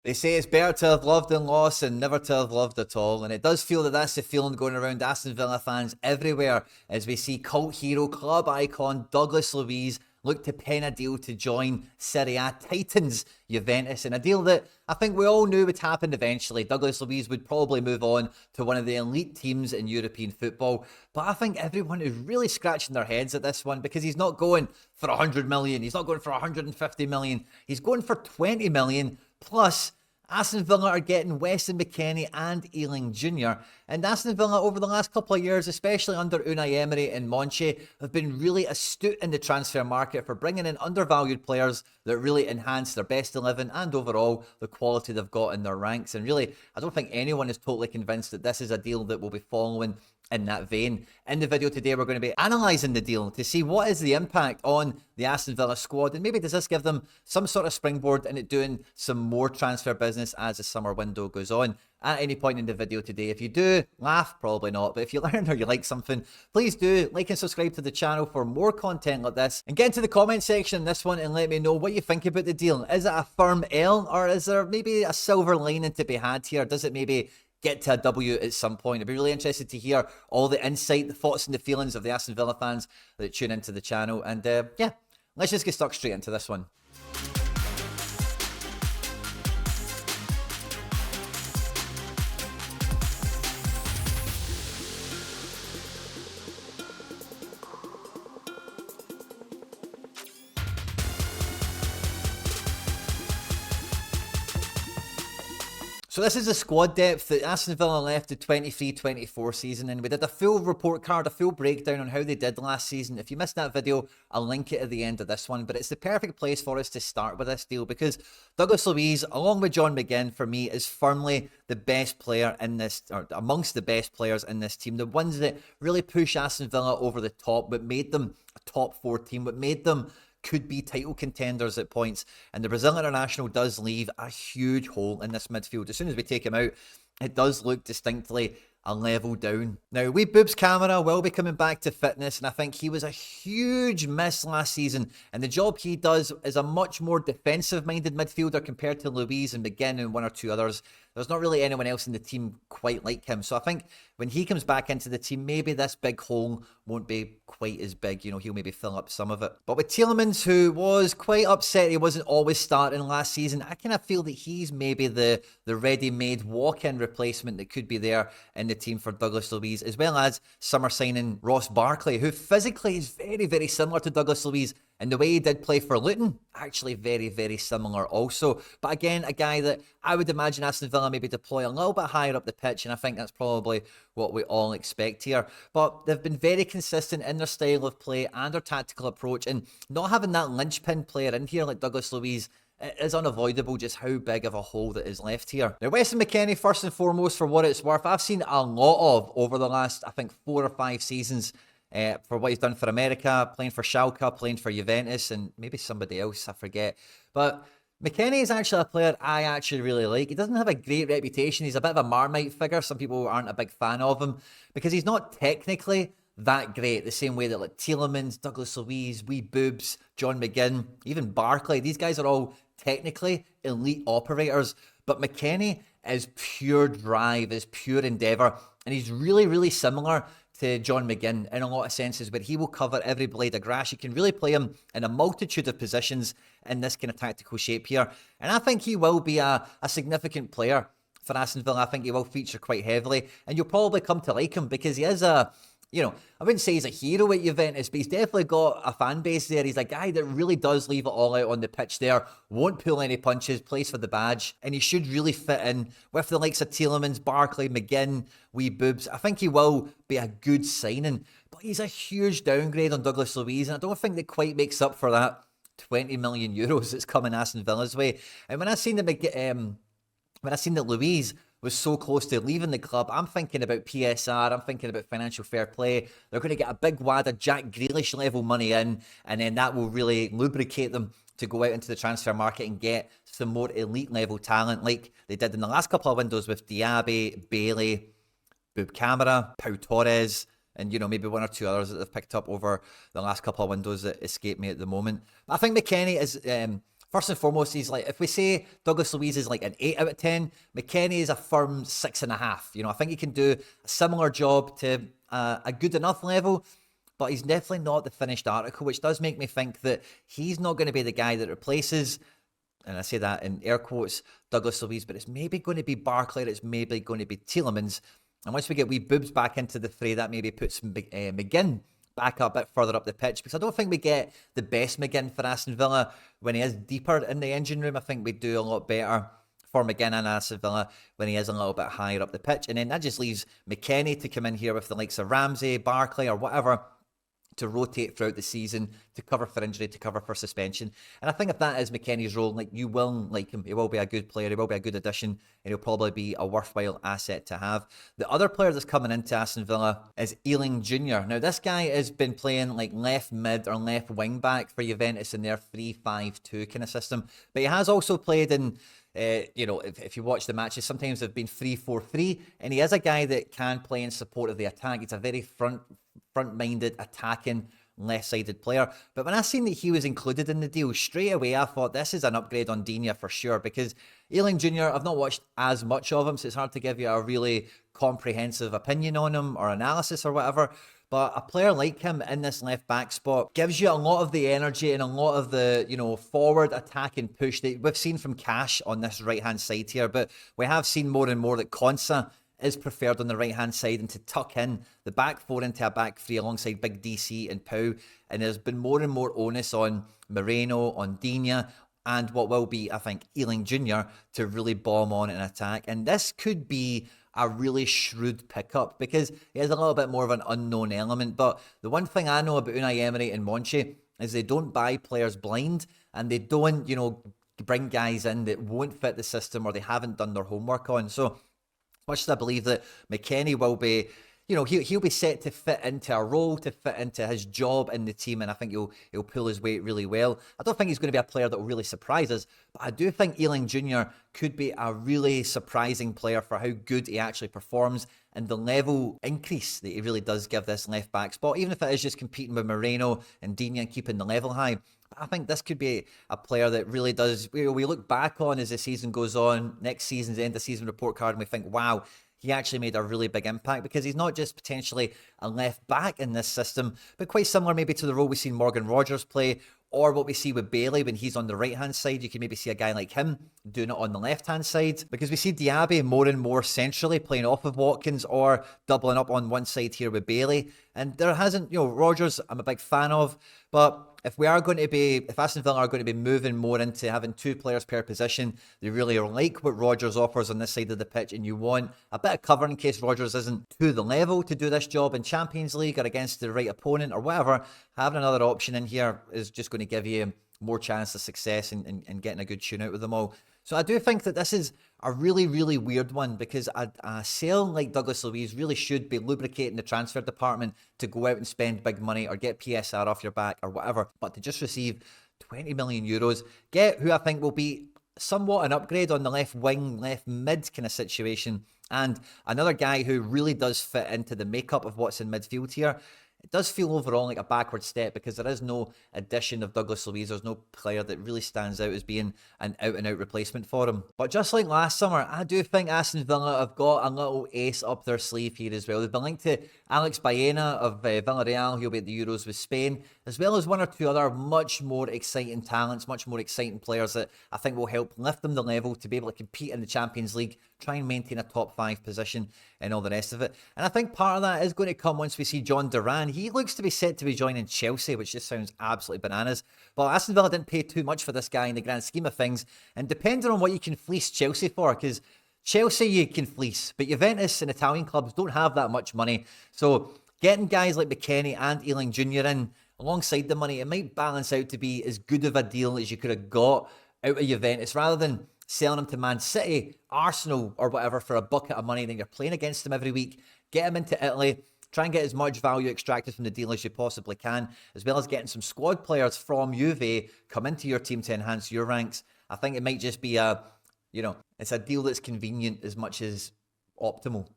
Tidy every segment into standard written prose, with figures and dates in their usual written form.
They say it's better to have loved and lost than never to have loved at all. And it does feel that that's the feeling going around Aston Villa fans everywhere as we see cult hero, club icon Douglas Luiz look to pen a deal to join Serie A titans Juventus, in a deal that I think we all knew would happen eventually. Douglas Luiz would probably move on to one of the elite teams in European football, but I think everyone is really scratching their heads at this one because he's not going for 100 million, he's not going for 150 million, he's going for 20 million plus. Aston Villa are getting Weston McKennie and Iling-Jr. And Aston Villa over the last couple of years, especially under Unai Emery and Monchi, have been really astute in the transfer market for bringing in undervalued players that really enhance their best 11 and overall the quality they've got in their ranks. And really, I don't think anyone is totally convinced that this is a deal that will be following in that vein. In the video today, we're going to be analysing the deal to see what is the impact on the Aston Villa squad, and maybe does this give them some sort of springboard into doing some more transfer business as the summer window goes on. At any point in the video today, if you do laugh, probably not, but if you learn or you like something, please do like and subscribe to the channel for more content like this, and get into the comment section in this one and let me know what you think about the deal. Is it a firm L, or is there maybe a silver lining to be had here? Does it maybe get to a W at some point? I'd be really interested to hear all the insight, the thoughts and the feelings of the Aston Villa fans that tune into the channel. And yeah, let's just get stuck straight into this one. So this is the squad depth that Aston Villa left the 23-24 season, and we did a full report card, a full breakdown on how they did last season. If you missed that video, I'll link it at the end of this one, but it's the perfect place for us to start with this deal because Douglas Luiz, along with John McGinn, for me, is firmly the best player in this, or amongst the best players in this team, the ones that really push Aston Villa over the top, what made them a top 4 team, what made them could be title contenders at points. And the Brazilian international does leave a huge hole in this midfield. As soon as we take him out, it does look distinctly a level down. Now, wee Boob's camera will be coming back to fitness, and I think he was a huge miss last season. And the job he does is a much more defensive-minded midfielder compared to Luiz and McGinn and one or two others. There's not really anyone else in the team quite like him. So I think when he comes back into the team, maybe this big hole won't be quite as big. You know, he'll maybe fill up some of it. But with Tielemans, who was quite upset he wasn't always starting last season, I kind of feel that he's maybe the ready-made walk-in replacement that could be there in the team for Douglas Luiz, as well as summer signing Ross Barkley, who physically is very, very similar to Douglas Luiz. And the way he did play for Luton, actually very, very similar also. But again, a guy that I would imagine Aston Villa maybe deploy a little bit higher up the pitch, and I think that's probably what we all expect here. But they've been very consistent in their style of play and their tactical approach, and not having that linchpin player in here like Douglas Luiz, it is unavoidable just how big of a hole that is left here. Now, Weston McKennie, first and foremost, for what it's worth, I've seen a lot of over the last, I think, 4 or 5 seasons. For what he's done for America, playing for Schalke, playing for Juventus, and maybe somebody else, I forget. But McKennie is actually a player I actually really like. He doesn't have a great reputation. He's a bit of a Marmite figure. Some people aren't a big fan of him because he's not technically that great, the same way that like Tielemans, Douglas Luiz, wee Boobs, John McGinn, even Barkley, these guys are all technically elite operators. But McKennie is pure drive, is pure endeavour, and he's really, really similar to John McGinn in a lot of senses, but he will cover every blade of grass. You can really play him in a multitude of positions in this kind of tactical shape here. And I think he will be a significant player for Aston Villa. I think he will feature quite heavily, and you'll probably come to like him because he is a, you know, I wouldn't say he's a hero at Juventus, but he's definitely got a fan base there. He's a guy that really does leave it all out on the pitch there, won't pull any punches, plays for the badge, and he should really fit in with the likes of Tielemans, Barkley, McGinn, wee Boobs. I think he will be a good signing, but he's a huge downgrade on Douglas Luiz, and I don't think that quite makes up for that 20 million euros that's coming Aston Villa's way. And when I seen that Luiz was so close to leaving the club, I'm thinking about PSR, I'm thinking about financial fair play. They're going to get a big wad of Jack Grealish level money in, and then that will really lubricate them to go out into the transfer market and get some more elite level talent like they did in the last couple of windows with Diaby, Bailey, Boob Camara, Pau Torres, and, you know, maybe one or two others that they've picked up over the last couple of windows that escape me at the moment. I think McKennie is First and foremost, he's like, if we say Douglas Luiz is like an 8 out of 10, McKennie is a firm 6.5. You know, I think he can do a similar job to a good enough level, but he's definitely not the finished article, which does make me think that he's not going to be the guy that replaces, and I say that in air quotes, Douglas Luiz, but it's maybe going to be Barkley, or it's maybe going to be Tielemans. And once we get wee Boobs back into the fray, that maybe puts McGinn back a bit further up the pitch, because I don't think we get the best McGinn for Aston Villa when he is deeper in the engine room. I think we do a lot better for McGinn and Aston Villa when he is a little bit higher up the pitch. And then that just leaves McKennie to come in here with the likes of Ramsey, Barkley, or whatever, to rotate throughout the season, to cover for injury, to cover for suspension. And I think if that is McKennie's role, like, you will like him. He will be a good player, he will be a good addition, and he'll probably be a worthwhile asset to have. The other player that's coming into Aston Villa is Iling-Jr. Now, this guy has been playing like left mid or left wing back for Juventus in their 3-5-2 kind of system. But he has also played in, if you watch the matches, sometimes they've been 3-4-3, and he is a guy that can play in support of the attack. He's a very front-minded, attacking, left-sided player. But when I seen that he was included in the deal, straight away I thought this is an upgrade on Digne for sure, because Iling-Jr., I've not watched as much of him, so it's hard to give you a really comprehensive opinion on him or analysis or whatever. But a player like him in this left-back spot gives you a lot of the energy and a lot of the, forward attacking push that we've seen from Cash on this right-hand side here. But we have seen more and more that Konsa is preferred on the right-hand side, and to tuck in the back four into a back three alongside Big DC and Pau. And there's been more and more onus on Moreno, on Digne, and what will be, I think, Iling-Jr. to really bomb on an attack. And this could be a really shrewd pickup, because he has a little bit more of an unknown element. But the one thing I know about Unai Emery and Monchi is they don't buy players blind, and they don't, bring guys in that won't fit the system or they haven't done their homework on. So much as I believe that McKennie will be, he'll be set to fit into a role, to fit into his job in the team, and I think he'll pull his weight really well. I don't think he's going to be a player that will really surprise us, but I do think Iling-Jr. could be a really surprising player for how good he actually performs and the level increase that he really does give this left back spot, even if it is just competing with Moreno and Digne and keeping the level high. I think this could be a player that really does, we look back on as the season goes on, next season's end of season report card, and we think, wow, he actually made a really big impact, because he's not just potentially a left back in this system, but quite similar maybe to the role we've seen Morgan Rogers play, or what we see with Bailey when he's on the right-hand side. You can maybe see a guy like him doing it on the left-hand side, because we see Diaby more and more centrally playing off of Watkins or doubling up on one side here with Bailey. And there hasn't, Rogers I'm a big fan of, but if Aston Villa are going to be moving more into having two players per position, they really like what Rogers offers on this side of the pitch, and you want a bit of cover in case Rogers isn't to the level to do this job in Champions League or against the right opponent or whatever. Having another option in here is just going to give you more chance of success and getting a good tune out with them all. So I do think that this is a really, really weird one, because a sale like Douglas Luiz really should be lubricating the transfer department to go out and spend big money or get PSR off your back or whatever. But to just receive 20 million euros, get who I think will be somewhat an upgrade on the left wing, left mid kind of situation, and another guy who really does fit into the makeup of what's in midfield here. It does feel overall like a backward step, because there is no addition of Douglas Luiz. There's no player that really stands out as being an out-and-out replacement for him. But just like last summer, I do think Aston Villa have got a little ace up their sleeve here as well. They've been linked to Alex Baena of Villarreal, who'll be at the Euros with Spain, as well as one or two other much more exciting talents, much more exciting players that I think will help lift them the level to be able to compete in the Champions League, try and maintain a top 5 position and all the rest of it. And I think part of that is going to come once we see John Duran. He looks to be set to be joining Chelsea, which just sounds absolutely bananas. But Aston Villa didn't pay too much for this guy in the grand scheme of things. And depending on what you can fleece Chelsea for, because Chelsea you can fleece, but Juventus and Italian clubs don't have that much money. So getting guys like McKennie and Iling-Jr. in alongside the money, it might balance out to be as good of a deal as you could have got out of Juventus, rather than selling him to Man City, Arsenal, or whatever for a bucket of money, then you're playing against them every week. Get him into Italy, try and get as much value extracted from the deal as you possibly can, as well as getting some squad players from Juve come into your team to enhance your ranks. I think it might just be it's a deal that's convenient as much as optimal,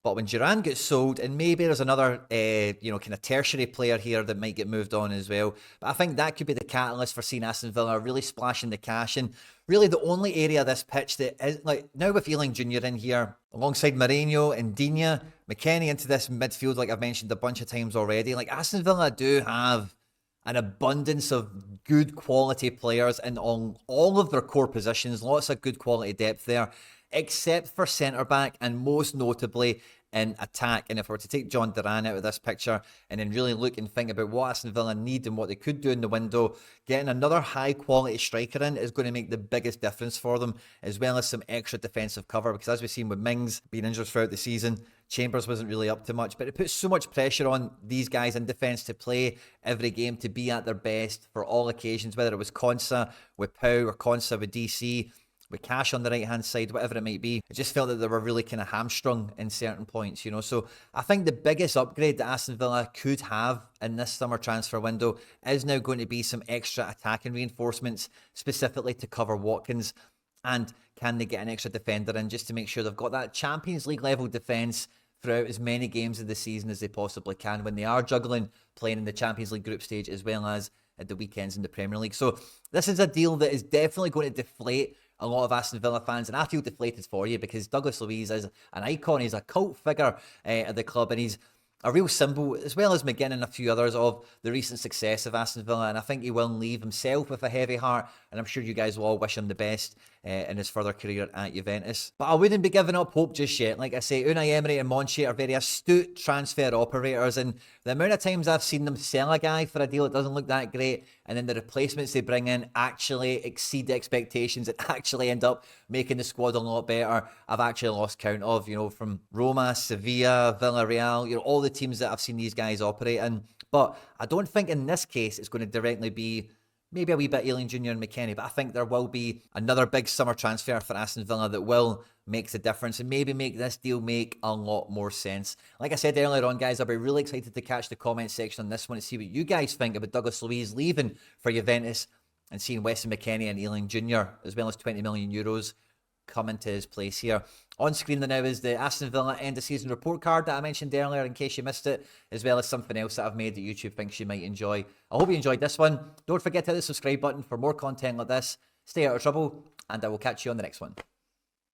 But when Duran gets sold, and maybe there's another, kind of tertiary player here that might get moved on as well. But I think that could be the catalyst for seeing Aston Villa really splashing the cash. And really the only area of this pitch that is, like, now with Iling-Jr in here, alongside Mourinho and Digne, McKennie into this midfield, like I've mentioned a bunch of times already, like Aston Villa do have an abundance of good quality players in all of their core positions, lots of good quality depth there, except for centre-back and most notably in attack. And if we were to take John Duran out of this picture and then really look and think about what Aston Villa need and what they could do in the window, getting another high-quality striker in is going to make the biggest difference for them, as well as some extra defensive cover, because as we've seen with Mings being injured throughout the season, Chambers wasn't really up to much, but it puts so much pressure on these guys in defence to play every game, to be at their best for all occasions, whether it was Konsa with Pau or Konsa with DC, with Cash on the right-hand side, whatever it might be. I just felt that they were really kind of hamstrung in certain points, So I think the biggest upgrade that Aston Villa could have in this summer transfer window is now going to be some extra attacking reinforcements, specifically to cover Watkins. And can they get an extra defender in just to make sure they've got that Champions League level defence throughout as many games of the season as they possibly can when they are juggling playing in the Champions League group stage as well as at the weekends in the Premier League. So this is a deal that is definitely going to deflate a lot of Aston Villa fans, and I feel deflated for you because Douglas Luiz is an icon. He's a cult figure at the club, and he's a real symbol, as well as McGinn and a few others, of the recent success of Aston Villa. And I think he will leave himself with a heavy heart, and I'm sure you guys will all wish him the best in his further career at Juventus. But I wouldn't be giving up hope just yet. Like I say, Unai Emery and Monchi are very astute transfer operators, and the amount of times I've seen them sell a guy for a deal that doesn't look that great, and then the replacements they bring in actually exceed expectations and actually end up making the squad a lot better, I've actually lost count of, from Roma, Sevilla, Villarreal, all the teams that I've seen these guys operate in. But I don't think in this case it's going to directly be maybe a wee bit Iling-Jr and McKennie, but I think there will be another big summer transfer for Aston Villa that will make the difference and maybe make this deal make a lot more sense. Like I said earlier on, guys, I'll be really excited to catch the comment section on this one and see what you guys think about Douglas Luiz leaving for Juventus and seeing Weston McKennie and Iling-Jr, as well as 20 million euros, come into his place here. On screen now is the Aston Villa end of season report card that I mentioned earlier in case you missed it, as well as something else that I've made that YouTube thinks you might enjoy. I hope you enjoyed this one. Don't forget to hit the subscribe button for more content like this. Stay out of trouble, and I will catch you on the next one.